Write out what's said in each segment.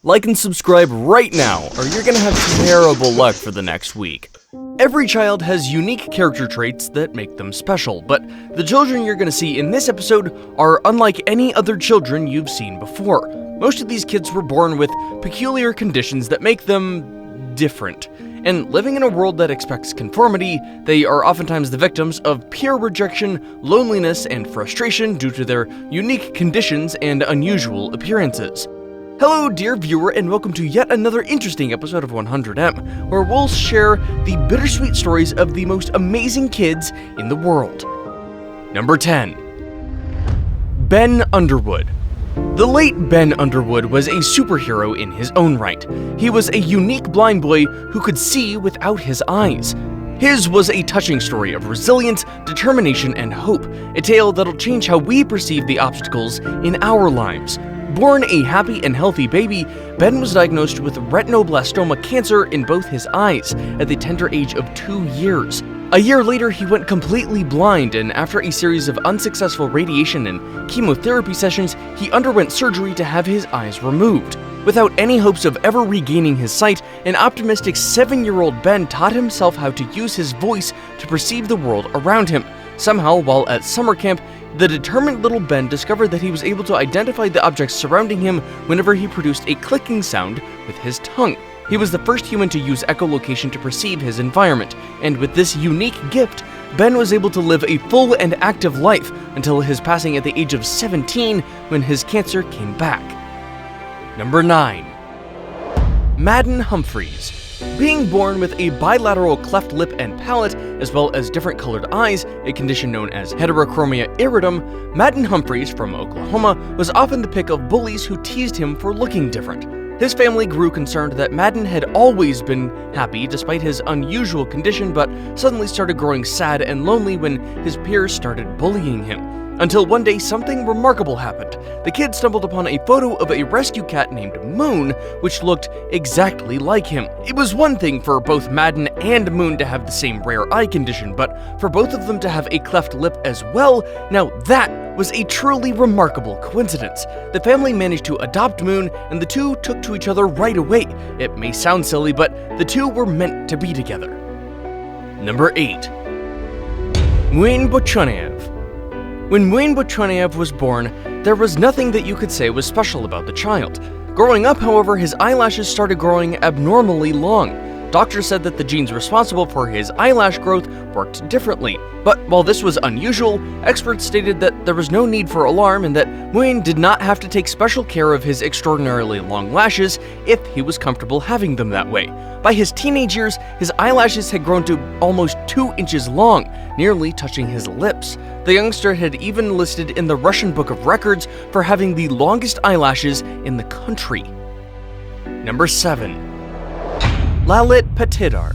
Like and subscribe right now, or you're gonna have terrible luck for the next week. Every child has unique character traits that make them special, but the children you're gonna see in this episode are unlike any other children you've seen before. Most of these kids were born with peculiar conditions that make them different. And living in a world that expects conformity, they are oftentimes the victims of peer rejection, loneliness, and frustration due to their unique conditions and unusual appearances. Hello, dear viewer, and welcome to yet another interesting episode of 100M, where we'll share the bittersweet stories of the most amazing kids in the world. Number 10. Ben Underwood. The late Ben Underwood was a superhero in his own right. He was a unique blind boy who could see without his eyes. His was a touching story of resilience, determination, and hope, a tale that'll change how we perceive the obstacles in our lives. Born a happy and healthy baby, Ben was diagnosed with retinoblastoma cancer in both his eyes at the tender age of 2 years. A year later, he went completely blind, and after a series of unsuccessful radiation and chemotherapy sessions, he underwent surgery to have his eyes removed. Without any hopes of ever regaining his sight, an optimistic 7-year-old Ben taught himself how to use his voice to perceive the world around him. Somehow, while at summer camp, the determined little Ben discovered that he was able to identify the objects surrounding him whenever he produced a clicking sound with his tongue. He was the first human to use echolocation to perceive his environment, and with this unique gift, Ben was able to live a full and active life until his passing at the age of 17 when his cancer came back. Number 9. Madden Humphreys. Being born with a bilateral cleft lip and palate, as well as different colored eyes, a condition known as heterochromia iridum, Madden Humphreys from Oklahoma was often the pick of bullies who teased him for looking different. His family grew concerned that Madden had always been happy despite his unusual condition, but suddenly started growing sad and lonely when his peers started bullying him. Until one day, something remarkable happened. The kid stumbled upon a photo of a rescue cat named Moon, which looked exactly like him. It was one thing for both Madden and Moon to have the same rare eye condition, but for both of them to have a cleft lip as well, now that was a truly remarkable coincidence. The family managed to adopt Moon, and the two took to each other right away. It may sound silly, but the two were meant to be together. Number 8. Bouchanev. When Bouchanev was born, there was nothing that you could say was special about the child. Growing up, however, his eyelashes started growing abnormally long. Doctors said that the genes responsible for his eyelash growth worked differently. But while this was unusual, experts stated that there was no need for alarm and that Muin did not have to take special care of his extraordinarily long lashes if he was comfortable having them that way. By his teenage years, his eyelashes had grown to almost 2 inches long, nearly touching his lips. The youngster had even listed in the Russian Book of Records for having the longest eyelashes in the country. Number 7. Lalit Patel.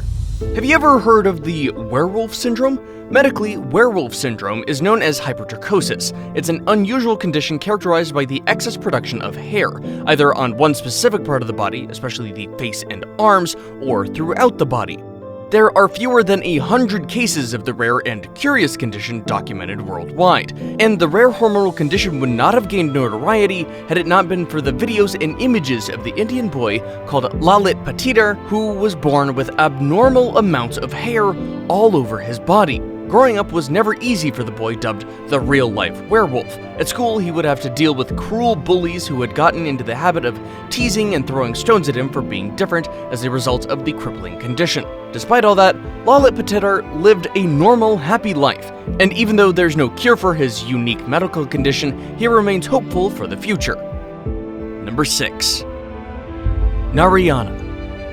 Have you ever heard of the werewolf syndrome? Medically, werewolf syndrome is known as hypertrichosis. It's an unusual condition characterized by the excess production of hair, either on one specific part of the body, especially the face and arms, or throughout the body. There are fewer than 100 cases of the rare and curious condition documented worldwide, and the rare hormonal condition would not have gained notoriety had it not been for the videos and images of the Indian boy called Lalit Patel, who was born with abnormal amounts of hair all over his body. Growing up was never easy for the boy dubbed the real-life werewolf. At school, he would have to deal with cruel bullies who had gotten into the habit of teasing and throwing stones at him for being different as a result of the crippling condition. Despite all that, Lalit Patel lived a normal, happy life, and even though there's no cure for his unique medical condition, he remains hopeful for the future. Number 6. Narayana.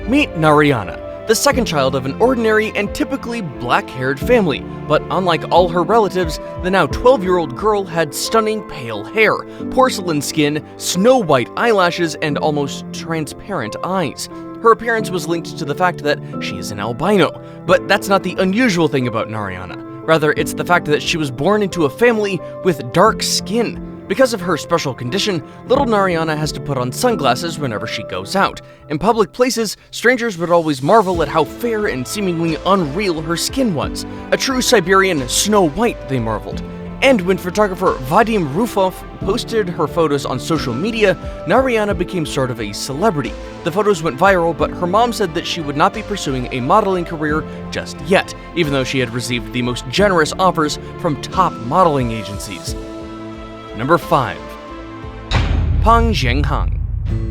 Meet Narayana, the second child of an ordinary and typically black-haired family, but unlike all her relatives, the now 12-year-old girl had stunning pale hair, porcelain skin, snow-white eyelashes, and almost transparent eyes. Her appearance was linked to the fact that she is an albino, but that's not the unusual thing about Narayana. Rather, it's the fact that she was born into a family with dark skin. Because of her special condition, little Narayana has to put on sunglasses whenever she goes out. In public places, strangers would always marvel at how fair and seemingly unreal her skin was. A true Siberian Snow White, they marveled. And when photographer Vadim Rufov posted her photos on social media, Narayana became sort of a celebrity. The photos went viral, but her mom said that she would not be pursuing a modeling career just yet, even though she had received the most generous offers from top modeling agencies. Number 5. Pong Zhenghang.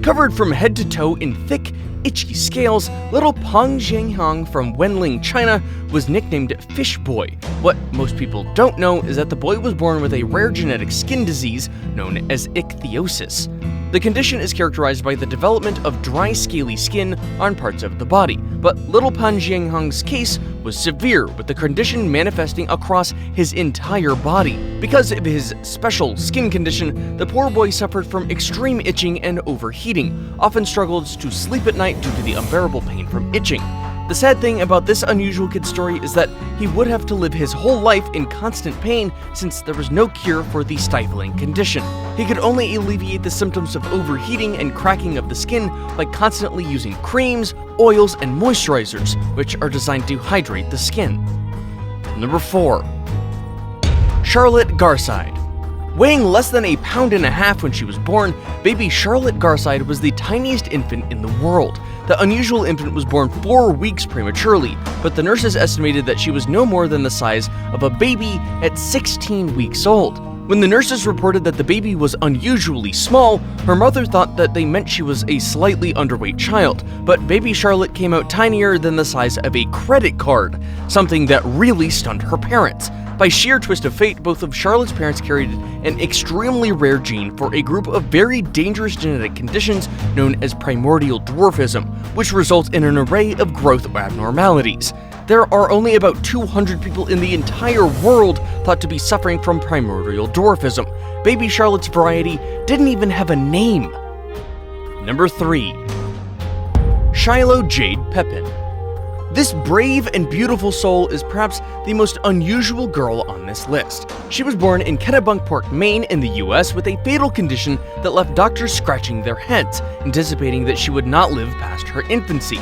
Covered from head to toe in thick, itchy scales, little Pong Zhenghang from Wenling, China was nicknamed Fish Boy. What most people don't know is that the boy was born with a rare genetic skin disease known as ichthyosis. The condition is characterized by the development of dry, scaly skin on parts of the body, but little Pong Zhenghang's case was severe, with the condition manifesting across his entire body. Because of his special skin condition, the poor boy suffered from extreme itching and overheating, often struggled to sleep at night due to the unbearable pain from itching. The sad thing about this unusual kid's story is that he would have to live his whole life in constant pain since there was no cure for the stifling condition. He could only alleviate the symptoms of overheating and cracking of the skin by constantly using creams, oils, and moisturizers, which are designed to hydrate the skin. Number 4. Charlotte Garside. Weighing less than 1.5 pounds when she was born, baby Charlotte Garside was the tiniest infant in the world. The unusual infant was born 4 weeks prematurely, but the nurses estimated that she was no more than the size of a baby at 16 weeks old. When the nurses reported that the baby was unusually small, her mother thought that they meant she was a slightly underweight child, but baby Charlotte came out tinier than the size of a credit card, something that really stunned her parents. By sheer twist of fate, both of Charlotte's parents carried an extremely rare gene for a group of very dangerous genetic conditions known as primordial dwarfism, which results in an array of growth abnormalities. There are only about 200 people in the entire world thought to be suffering from primordial dwarfism. Baby Charlotte's variety didn't even have a name. Number 3. Shiloh Jade Pepin. This brave and beautiful soul is perhaps the most unusual girl on this list. She was born in Kennebunkport, Maine in the US with a fatal condition that left doctors scratching their heads, anticipating that she would not live past her infancy.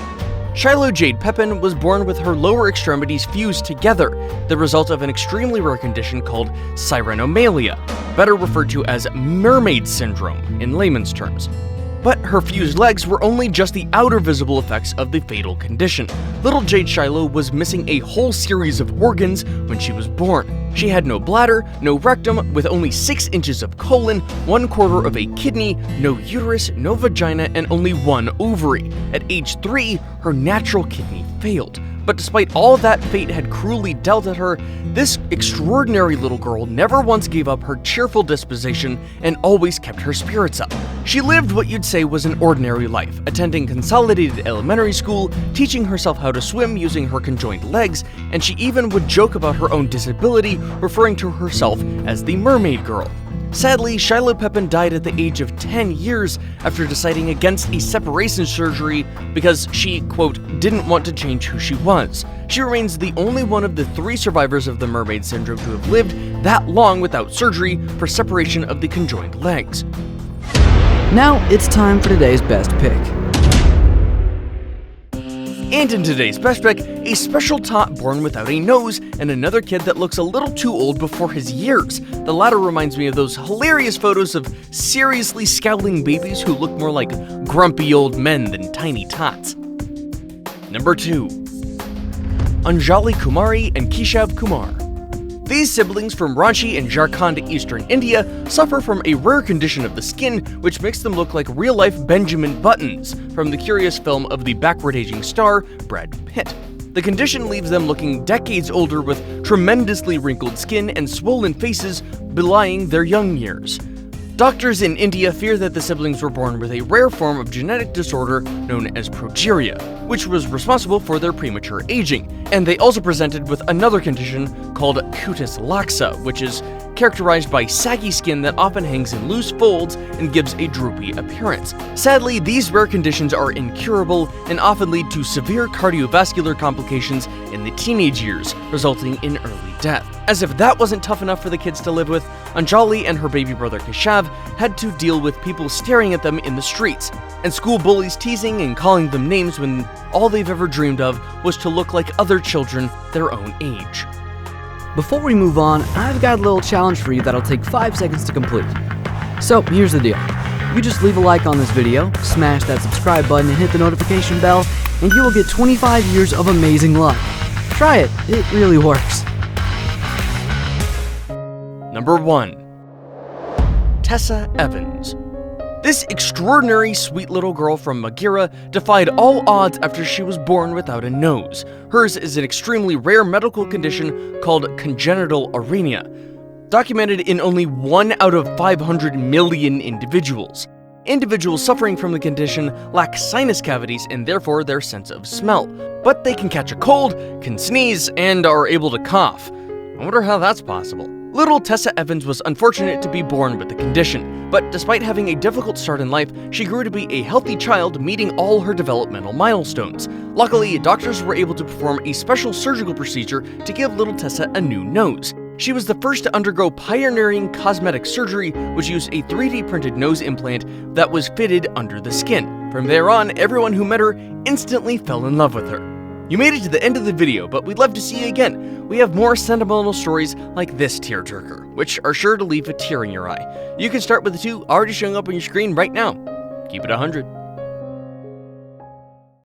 Shiloh Jade Pepin was born with her lower extremities fused together, the result of an extremely rare condition called sirenomelia, better referred to as mermaid syndrome in layman's terms. But her fused legs were only just the outer visible effects of the fatal condition. Little Jade Shiloh was missing a whole series of organs when she was born. She had no bladder, no rectum, with only 6 inches of colon, 1/4 of a kidney, no uterus, no vagina, and only 1 ovary. At age 3, her natural kidney failed. But despite all that fate had cruelly dealt at her, this extraordinary little girl never once gave up her cheerful disposition and always kept her spirits up. She lived what you'd say was an ordinary life, attending consolidated elementary school, teaching herself how to swim using her conjoined legs, and she even would joke about her own disability, referring to herself as the mermaid girl. Sadly, Shiloh Pepin died at the age of 10 years after deciding against a separation surgery because she, quote, didn't want to change who she was. She remains the only one of the 3 survivors of the mermaid syndrome to have lived that long without surgery for separation of the conjoined legs. Now it's time for today's best pick. And in today's best pick, a special tot born without a nose, and another kid that looks a little too old before his years. The latter reminds me of those hilarious photos of seriously scowling babies who look more like grumpy old men than tiny tots. Number 2. Anjalikumari and Keshavkumar. These siblings from Ranchi and Jharkhand, eastern India, suffer from a rare condition of the skin which makes them look like real-life Benjamin Buttons from the curious film of the backward-aging star Brad Pitt. The condition leaves them looking decades older with tremendously wrinkled skin and swollen faces belying their young years. Doctors in India fear that the siblings were born with a rare form of genetic disorder known as progeria, which was responsible for their premature aging, and they also presented with another condition called cutis laxa, which is characterized by saggy skin that often hangs in loose folds and gives a droopy appearance. Sadly, these rare conditions are incurable and often lead to severe cardiovascular complications in the teenage years, resulting in early death. As if that wasn't tough enough for the kids to live with, Anjali and her baby brother Keshav had to deal with people staring at them in the streets, and school bullies teasing and calling them names when all they've ever dreamed of was to look like other children their own age. Before we move on, I've got a little challenge for you that'll take 5 seconds to complete. So here's the deal. You just leave a like on this video, smash that subscribe button and hit the notification bell, and you will get 25 years of amazing luck. Try it really works. Number 1. Tessa Evans. This extraordinary sweet little girl from Magira defied all odds after she was born without a nose. Hers is an extremely rare medical condition called congenital arynia, documented in only 1 out of 500 million individuals. Individuals suffering from the condition lack sinus cavities and therefore their sense of smell, but they can catch a cold, can sneeze, and are able to cough. I wonder how that's possible. Little Tessa Evans was unfortunate to be born with the condition, but despite having a difficult start in life, she grew to be a healthy child, meeting all her developmental milestones. Luckily, doctors were able to perform a special surgical procedure to give little Tessa a new nose. She was the first to undergo pioneering cosmetic surgery, which used a 3D printed nose implant that was fitted under the skin. From there on, everyone who met her instantly fell in love with her. You made it to the end of the video, but we'd love to see you again. We have more sentimental stories like this tearjerker, which are sure to leave a tear in your eye. You can start with the 2 already showing up on your screen right now. Keep it 100.